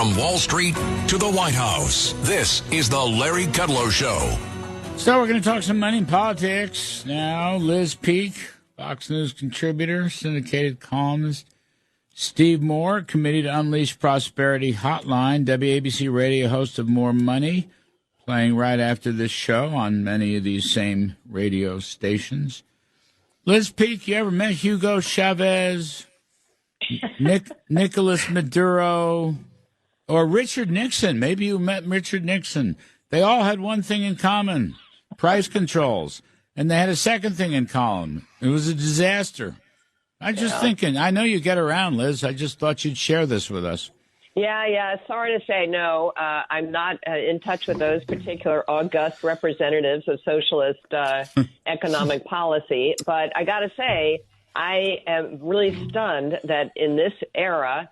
From Wall Street to the White House, this is the Larry Kudlow Show. So we're going to talk some money and politics now. Liz Peek, Fox News contributor, syndicated columnist. Steve Moore, Committee to Unleash Prosperity Hotline, WABC radio host of More Money, playing right after this show on many of these same radio stations. Liz Peek, you ever met Hugo Chavez, Nicolas Maduro, or Richard Nixon? Maybe you met Richard Nixon. They all had one thing in common, price controls. And they had a second thing in common. It was a disaster. I'm just thinking, I know you get around, Liz. I just thought you'd share this with us. Yeah. Sorry to say, no, I'm not in touch with those particular august representatives of socialist economic policy. But I got to say, I am really stunned that in this era,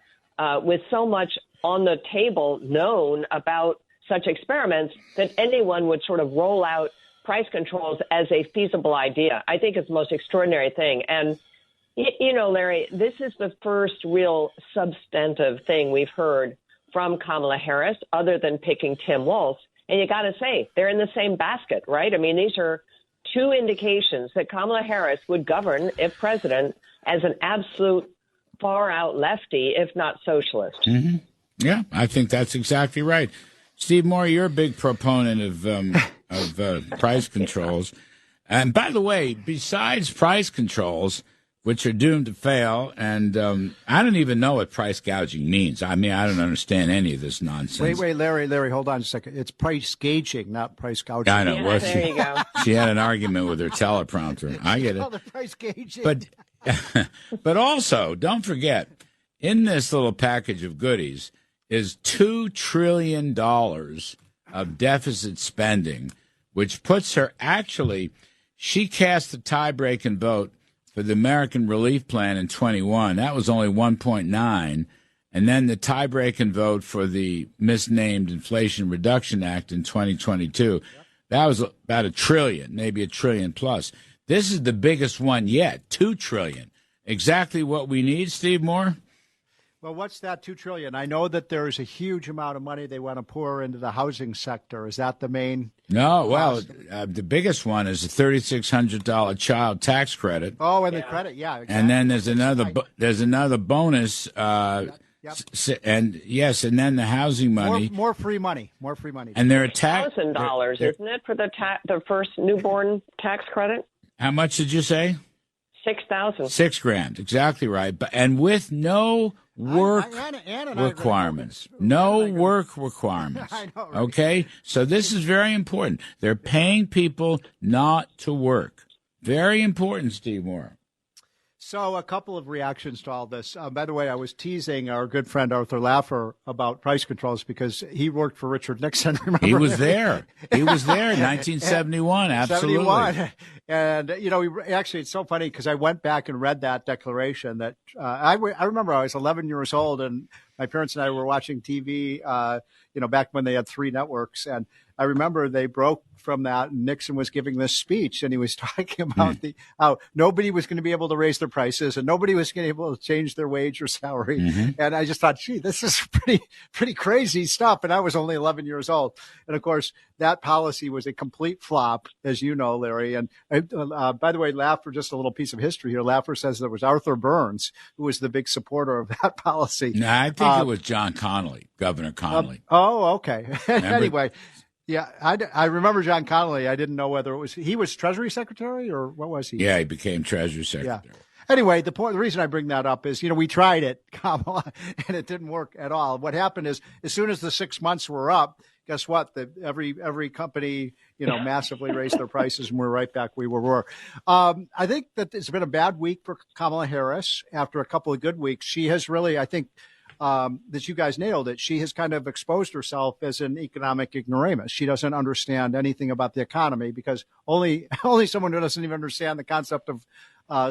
with so much on the table known about such experiments, that anyone would sort of roll out price controls as a feasible idea. I think it's the most extraordinary thing. And you know, Larry, this is the first real substantive thing we've heard from Kamala Harris other than picking Tim Walz. And you got to say, they're in the same basket, right? I mean, these are two indications that Kamala Harris would govern, if president, as an absolute far-out lefty, if not socialist. Mm-hmm. Yeah, I think that's exactly right. Steve Moore, you're a big proponent of price controls. And by the way, besides price controls, which are doomed to fail, and I don't even know what price gouging means. I mean, I don't understand any of this nonsense. Wait, Larry, hold on a second. It's price gauging, not price gouging. I know. Yeah, well, there you go. She had an argument with her teleprompter. I get it. The price gauging. But also, don't forget, in this little package of goodies is $2 trillion of deficit spending, which puts her actually, she cast a tie-breaking vote for the American Relief Plan in 21. That was only 1.9. And then the tie-breaking vote for the misnamed Inflation Reduction Act in 2022. That was about $1 trillion, maybe $1 trillion plus. This is the biggest one yet, $2 trillion. Exactly what we need, Steve Moore? Well, what's that $2 trillion? I know that there's a huge amount of money they want to pour into the housing sector. Is that the main? No, well, the biggest one is a $3,600 child tax credit. Oh, and the credit, yeah. Exactly. And then there's another bonus. And yes, and then the housing money. More free money. And they're tax $1,000, isn't it, for the first newborn tax credit? How much did you say? $6,000. $6,000, exactly right. And with no work requirements. No work requirements. I know, right? Okay? So this is very important. They're paying people not to work. Very important, Steve Moore. So a couple of reactions to all this. By the way, I was teasing our good friend Arthur Laffer about price controls because he worked for Richard Nixon. Remember? He was there. In 1971. Absolutely. 71. And, you know, actually, it's so funny because I went back and read that declaration that I remember I was 11 years old and my parents and I were watching TV, back when they had 3 networks. And I remember they broke from that and Nixon was giving this speech and he was talking about how nobody was going to be able to raise their prices and nobody was going to be able to change their wage or salary. Mm-hmm. And I just thought, gee, this is pretty crazy stuff. And I was only 11 years old. And of course, that policy was a complete flop, as you know, Larry. And by the way, Laffer, just a little piece of history here. Laffer says there was Arthur Burns, who was the big supporter of that policy. No, I think it was John Connolly, Governor Connolly. Okay. Anyway. Yeah, I remember John Connolly. I didn't know whether he was Treasury Secretary or what was he? Yeah, he became Treasury Secretary. Yeah. Anyway, the reason I bring that up is, we tried it, Kamala, and it didn't work at all. What happened is, as soon as the 6 months were up, guess what? Every company, massively raised their prices, and we're right back where we were. I think that it's been a bad week for Kamala Harris. After a couple of good weeks, she has really, I think, that you guys nailed it. She has kind of exposed herself as an economic ignoramus. She doesn't understand anything about the economy because only someone who doesn't even understand the concept of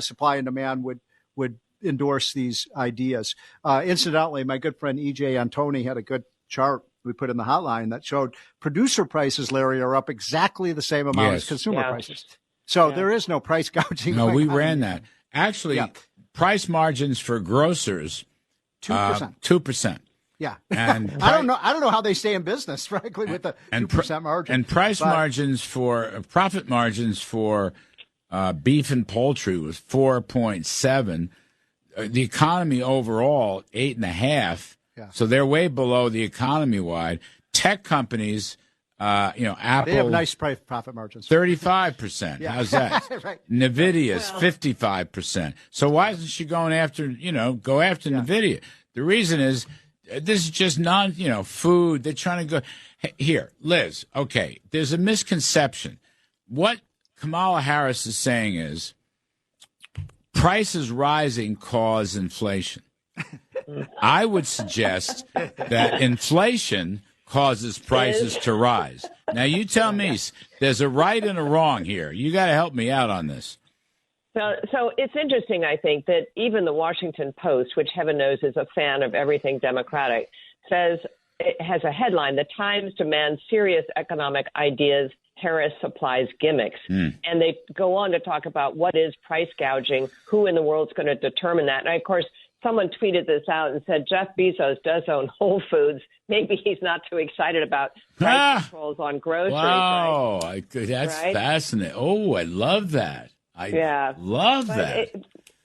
supply and demand would endorse these ideas. Incidentally, my good friend E.J. Antoni had a good chart we put in the hotline that showed producer prices, Larry, are up exactly the same amount as consumer prices. So there is no price gouging. No, we ran that. Actually, price margins for grocers, 2%. 2%. Yeah. And I don't know how they stay in business, frankly, with the 2% margin. And profit margins for beef and poultry was 4.7. The economy overall, 8.5. Yeah. So they're way below the economy wide. Tech companies, Apple. They have nice profit margins. 35%. Yeah. How's that? Right. NVIDIA's 55%. So why isn't she going after, NVIDIA? The reason is this is just food. They're trying to go here, Liz. Okay. There's a misconception. What Kamala Harris is saying is prices rising cause inflation. I would suggest that inflation causes prices to rise. Now, you tell me, there's a right and a wrong here. You got to help me out on this. So it's interesting, I think, that even the Washington Post, which heaven knows is a fan of everything Democratic, says it has a headline, "The Times demands serious economic ideas, Harris supplies gimmicks." And they go on to talk about what is price gouging, who in the world's going to determine that. And, of course, someone tweeted this out and said, Jeff Bezos does own Whole Foods. Maybe he's not too excited about price controls on groceries. Wow, right? That's fascinating. Oh, I love that. Love that.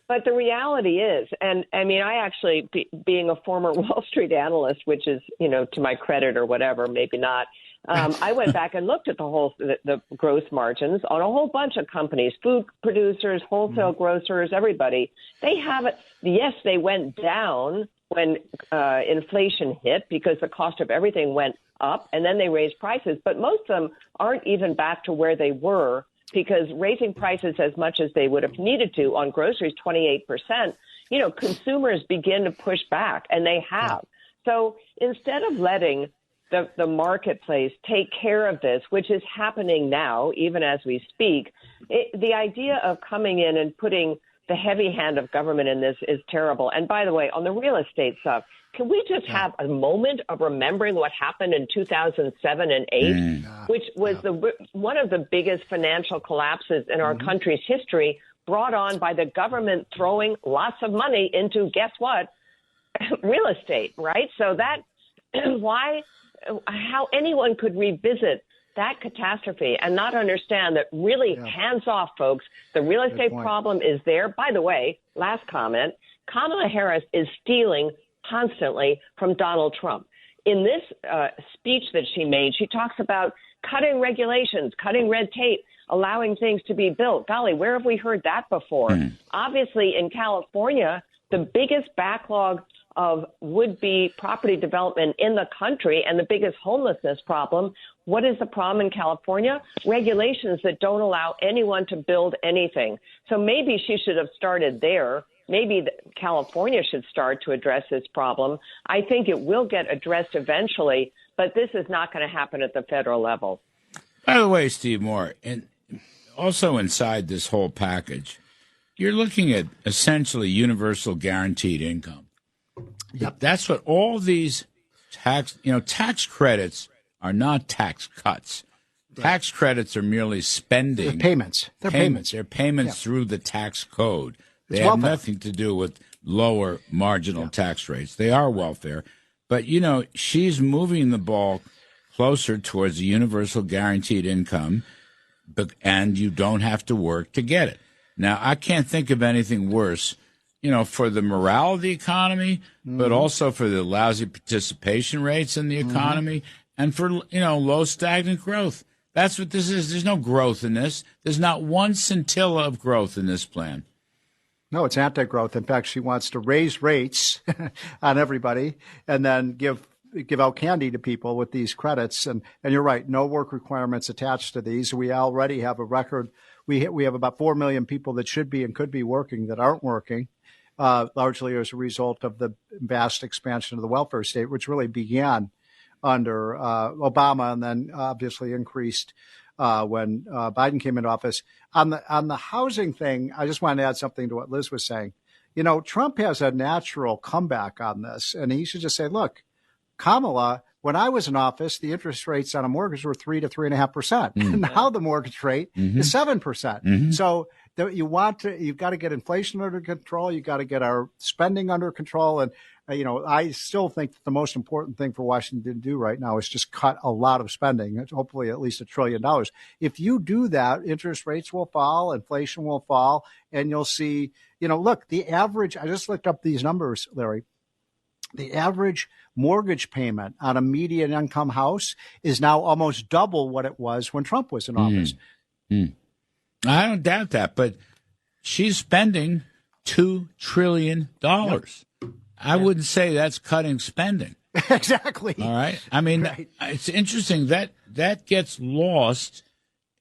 But the reality is, and I mean, I actually, being a former Wall Street analyst, which is, to my credit or whatever, maybe not, I went back and looked at the gross margins on a whole bunch of companies, food producers, wholesale grocers, everybody. They have it. Yes, they went down when inflation hit because the cost of everything went up, and then they raised prices. But most of them aren't even back to where they were, because raising prices as much as they would have needed to on groceries, 28%, consumers begin to push back, and they have. So instead of letting the marketplace take care of this, which is happening now, even as we speak, the idea of coming in and putting the heavy hand of government in this is terrible. And by the way, on the real estate stuff, can we just have a moment of remembering what happened in 2007 and 8, which was one of the biggest financial collapses in our country's history, brought on by the government throwing lots of money into, guess what, real estate, right? So that how anyone could revisit that catastrophe and not understand that really hands off, folks. The real estate problem is there. By the way, last comment, Kamala Harris is stealing constantly from Donald Trump. In this speech that she made, she talks about cutting regulations, cutting red tape, allowing things to be built. Golly, where have we heard that before? Obviously, in California, the biggest backlog of would-be property development in the country and the biggest homelessness problem. What is the problem in California? Regulations that don't allow anyone to build anything. So maybe she should have started there. Maybe California should start to address this problem. I think it will get addressed eventually, but this is not going to happen at the federal level. By the way, Steve Moore, and also inside this whole package, you're looking at essentially universal guaranteed income. Yep. That's what all these tax credits are not tax cuts. Right. Tax credits are merely spending. They're payments. They're payments. They're payments through the tax code. They have nothing to do with lower marginal tax rates. They are welfare. But, she's moving the ball closer towards a universal guaranteed income, and you don't have to work to get it. Now, I can't think of anything worse, for the morale of the economy, but also for the lousy participation rates in the economy and for, low stagnant growth. That's what this is. There's no growth in this. There's not one scintilla of growth in this plan. No, it's anti-growth. In fact, she wants to raise rates on everybody and then give out candy to people with these credits. And you're right, no work requirements attached to these. We already have a record. We have about 4 million people that should be and could be working that aren't working, largely as a result of the vast expansion of the welfare state, which really began under Obama and then obviously increased when Biden came into office. On the housing thing, I just wanted to add something to what Liz was saying. Trump has a natural comeback on this, and he should just say, look, Kamala, when I was in office, the interest rates on a mortgage were 3 to 3.5%. Now the mortgage rate is 7%. So you've got to get inflation under control. You've got to get our spending under control. And I still think that the most important thing for Washington to do right now is just cut a lot of spending, hopefully at least $1 trillion. If you do that, interest rates will fall, inflation will fall, and you'll see, look, the average, I just looked up these numbers, Larry. The average mortgage payment on a median income house is now almost double what it was when Trump was in office. I don't doubt that, but she's spending $2 trillion. Yep. I wouldn't say that's cutting spending. Exactly. All right. I mean, right. It's interesting that gets lost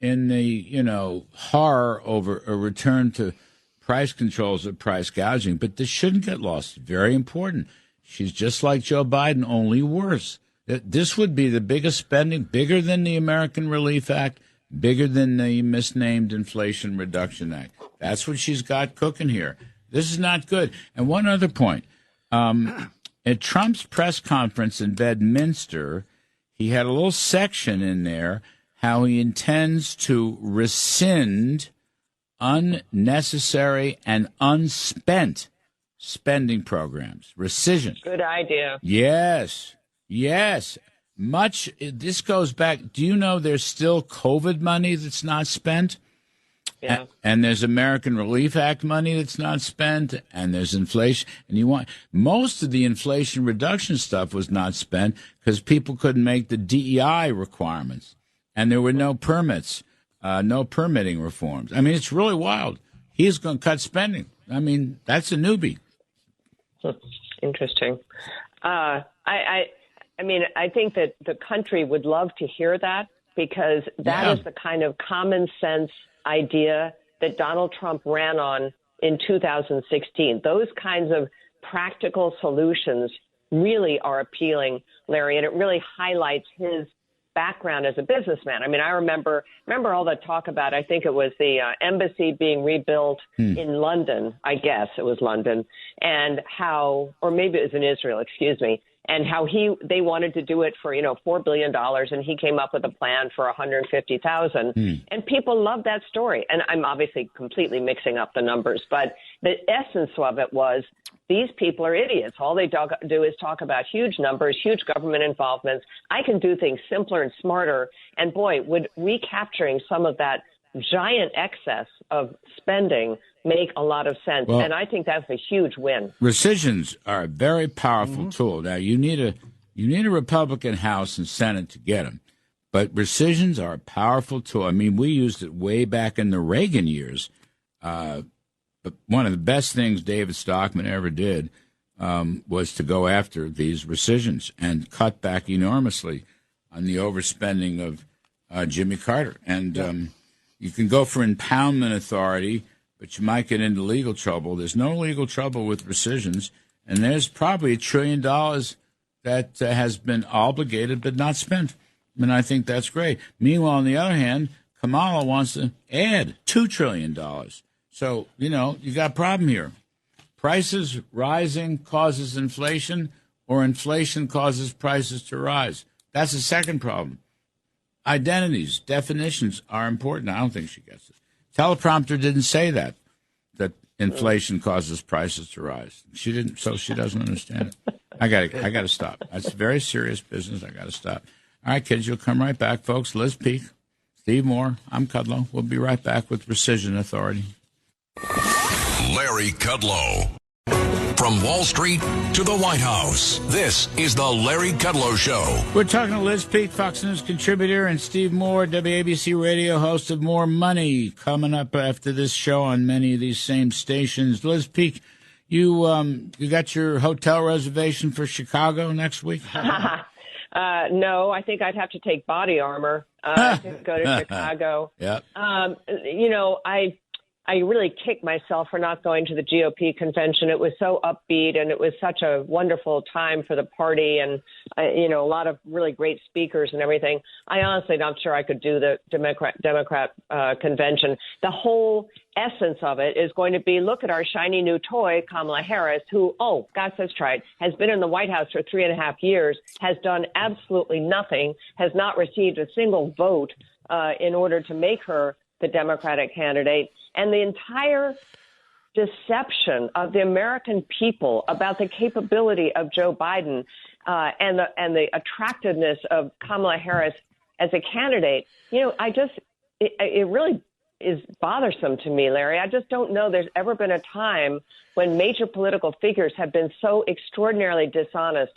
in the, horror over a return to price controls or price gouging, but this shouldn't get lost. Very important. She's just like Joe Biden, only worse. This would be the biggest spending, bigger than the American Relief Act, bigger than the misnamed Inflation Reduction Act. That's what she's got cooking here. This is not good. And one other point. At Trump's press conference in Bedminster, he had a little section in there how he intends to rescind unnecessary and unspent spending programs. Rescission. Good idea. Yes. This goes back. Do you know there's still COVID money that's not spent? Yeah. And there's American Relief Act money that's not spent, and there's inflation. And most of the inflation reduction stuff was not spent because people couldn't make the DEI requirements, and there were no permits, no permitting reforms. I mean, it's really wild. He's going to cut spending. I mean, that's a newbie. Interesting. I think that the country would love to hear that, because that is the kind of common sense idea that Donald Trump ran on in 2016. Those kinds of practical solutions really are appealing, Larry, and it really highlights his background as a businessman. I mean, I remember all the talk about, I think it was the embassy being rebuilt in London, I guess it was London, and how, or maybe it was in Israel, excuse me, and how they wanted to do it for, $4 billion, and he came up with a plan for $150,000. And people love that story. And I'm obviously completely mixing up the numbers, but the essence of it was these people are idiots. All they do is talk about huge numbers, huge government involvements. I can do things simpler and smarter. And boy, would recapturing some of that giant excess of spending make a lot of sense. Well, and I think that's a huge win. Rescissions are a very powerful tool. Now, you need a Republican House and Senate to get them. But rescissions are a powerful tool. I mean, we used it way back in the Reagan years. But one of the best things David Stockman ever did was to go after these rescissions and cut back enormously on the overspending of Jimmy Carter. And you can go for impoundment authority, but you might get into legal trouble. There's no legal trouble with rescissions, and there's probably $1 trillion that has been obligated but not spent. And I think that's great. Meanwhile, on the other hand, Kamala wants to add $2 trillion. So, you got a problem here. Prices rising causes inflation, or inflation causes prices to rise. That's the second problem. Identities, definitions are important. I don't think she gets it. Teleprompter didn't say that inflation causes prices to rise. She didn't, so she doesn't understand it. I got to stop. That's very serious business. I got to stop. All right, kids, you'll come right back, folks. Liz Peek, Steve Moore, I'm Kudlow. We'll be right back with Rescission Authority. Larry Kudlow. From Wall Street to the White House, this is the Larry Kudlow Show. We're talking to Liz Peek, Fox News contributor, and Steve Moore, WABC radio host of More Money, coming up after this show on many of these same stations. Liz Peek, you got your hotel reservation for Chicago next week? No, I think I'd have to take body armor to go to Chicago. Yep. I really kick myself for not going to the GOP convention. It was so upbeat, and it was such a wonderful time for the party, and a lot of really great speakers and everything. I honestly not sure I could do the Democrat convention. The whole essence of it is going to be, look at our shiny new toy, Kamala Harris, who, let's try it, has been in the White House for 3.5 years, has done absolutely nothing, has not received a single vote in order to make her the Democratic candidate. And the entire deception of the American people about the capability of Joe Biden and the attractiveness of Kamala Harris as a candidate, it really is bothersome to me, Larry. I just don't know there's ever been a time when major political figures have been so extraordinarily dishonest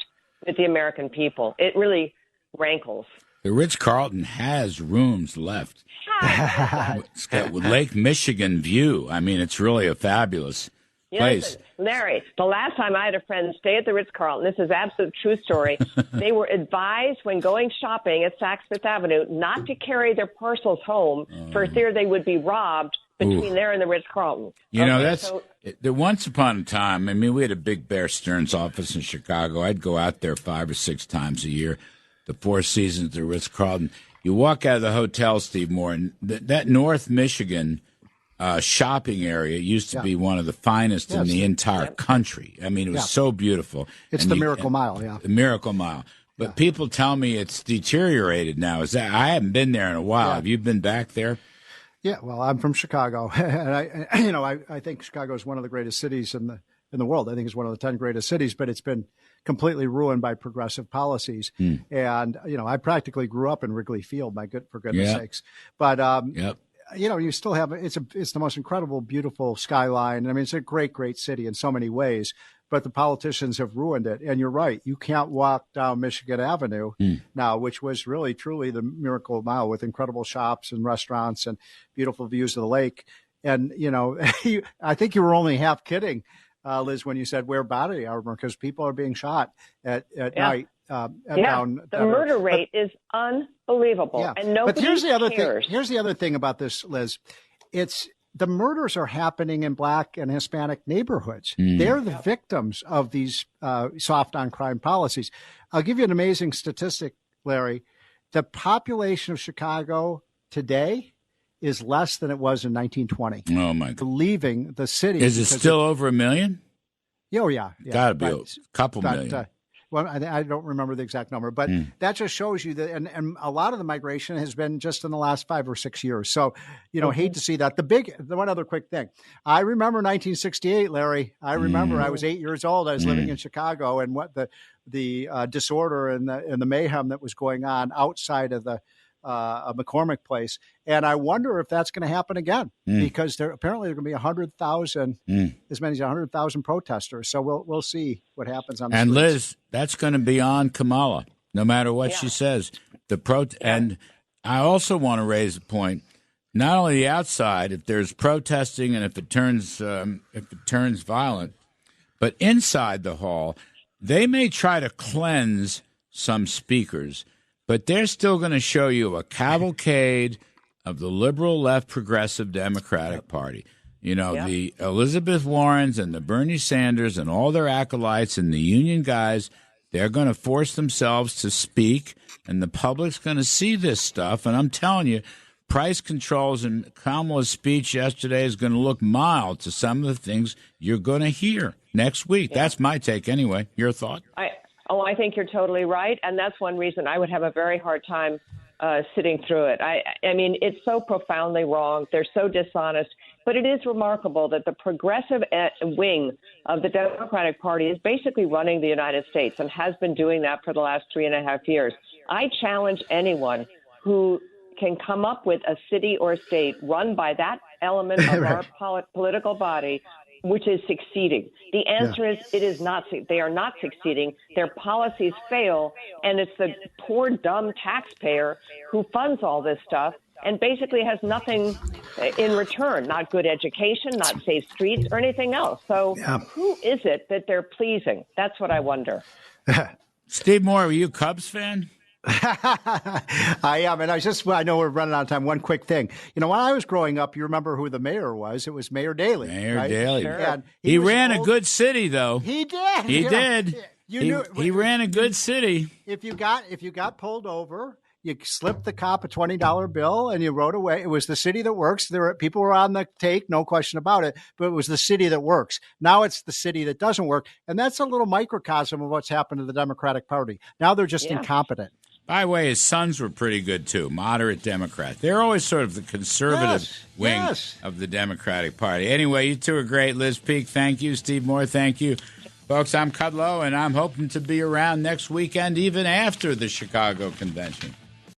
with the American people. It really rankles. The Ritz-Carlton has rooms left. It's got Lake Michigan view. I mean, it's really a fabulous place. Listen, Larry, the last time I had a friend stay at the Ritz-Carlton, this is absolute true story, they were advised when going shopping at Saks Fifth Avenue not to carry their parcels home for fear they would be robbed between there and the Ritz-Carlton. Once upon a time, I mean, we had a big Bear Stearns office in Chicago. I'd go out there 5 or 6 times a year, the Four Seasons, the Ritz-Carlton. You walk out of the hotel, Steve Moore, and that North Michigan shopping area used to be one of the finest in the entire country. I mean, it was so beautiful. It's the Miracle Mile, The Miracle Mile. But people tell me it's deteriorated now. I haven't been there in a while. Have you been back there? Yeah, well, I'm from Chicago, and I think Chicago is one of the greatest cities in the world. I think it's one of the 10 greatest cities, but it's been completely ruined by progressive policies. And I practically grew up in Wrigley Field, for goodness sakes. But you still have it's the most incredible, beautiful skyline. I mean, it's a great, great city in so many ways. But the politicians have ruined it. And you're right. You can't walk down Michigan Avenue now, which was really, truly the Miracle Mile with incredible shops and restaurants and beautiful views of the lake. And, I think you were only half kidding, Liz, when you said wear body armor because people are being shot at night. The murder rate is unbelievable. Yeah. And nobody here's the other cares. thing. Here's the other thing about this, Liz. The murders are happening in Black and Hispanic neighborhoods. They're the victims of these soft on crime policies. I'll give you an amazing statistic, Larry. The population of Chicago today is less than it was in 1920. Oh, my God. Leaving the city. Is it still over 1 million? Oh, yeah. Got to be a couple million. Well, I don't remember the exact number, but that just shows you that, and a lot of the migration has been just in the last 5 or 6 years. So, hate to see that. The one other quick thing. I remember 1968, Larry. I remember I was 8 years old. I was living in Chicago, and what the disorder and the mayhem that was going on outside of the McCormick Place. And I wonder if that's going to happen again because there are going to be 100,000, as many as 100,000 protesters. So we'll see what happens on the streets. Liz, that's going to be on Kamala, no matter what she says. And I also want to raise a point. Not only the outside, if there's protesting and if it turns violent, but inside the hall, they may try to cleanse some speakers. But they're still going to show you a cavalcade of the liberal, left, progressive Democratic Party. The Elizabeth Warrens and the Bernie Sanders and all their acolytes and the union guys, they're going to force themselves to speak, and the public's going to see this stuff. And I'm telling you, price controls in Kamala's speech yesterday is going to look mild to some of the things you're going to hear next week. Yeah. That's my take anyway. Your thought? I think you're totally right, and that's one reason I would have a very hard time sitting through it. I mean, it's so profoundly wrong. They're so dishonest. But it is remarkable that the progressive wing of the Democratic Party is basically running the United States and has been doing that for the last 3.5 years. I challenge anyone who can come up with a city or a state run by that element of our political body which is succeeding. The answer is it is not. They are not succeeding. Their policies fail, and it's the poor, dumb taxpayer who funds all this stuff and basically has nothing in return, not good education, not safe streets, or anything else. So who is it that they're pleasing? That's what I wonder. Steve Moore, are you a Cubs fan? I am, and I know we're running out of time. One quick thing. When I was growing up, you remember who the mayor was? It was Mayor Daley. Mayor Daley. Sure. And he ran a good city, though. He did. He did. He ran a good city. If you got pulled over, you slipped the cop a $20 bill and you rode away. It was the city that works. People were on the take, no question about it, but it was the city that works. Now it's the city that doesn't work. And that's a little microcosm of what's happened to the Democratic Party. Now they're just incompetent. By the way, his sons were pretty good, too, moderate Democrats. They're always sort of the conservative wing of the Democratic Party. Anyway, you two are great. Liz Peek, thank you. Steve Moore, thank you. Folks, I'm Kudlow, and I'm hoping to be around next weekend, even after the Chicago convention.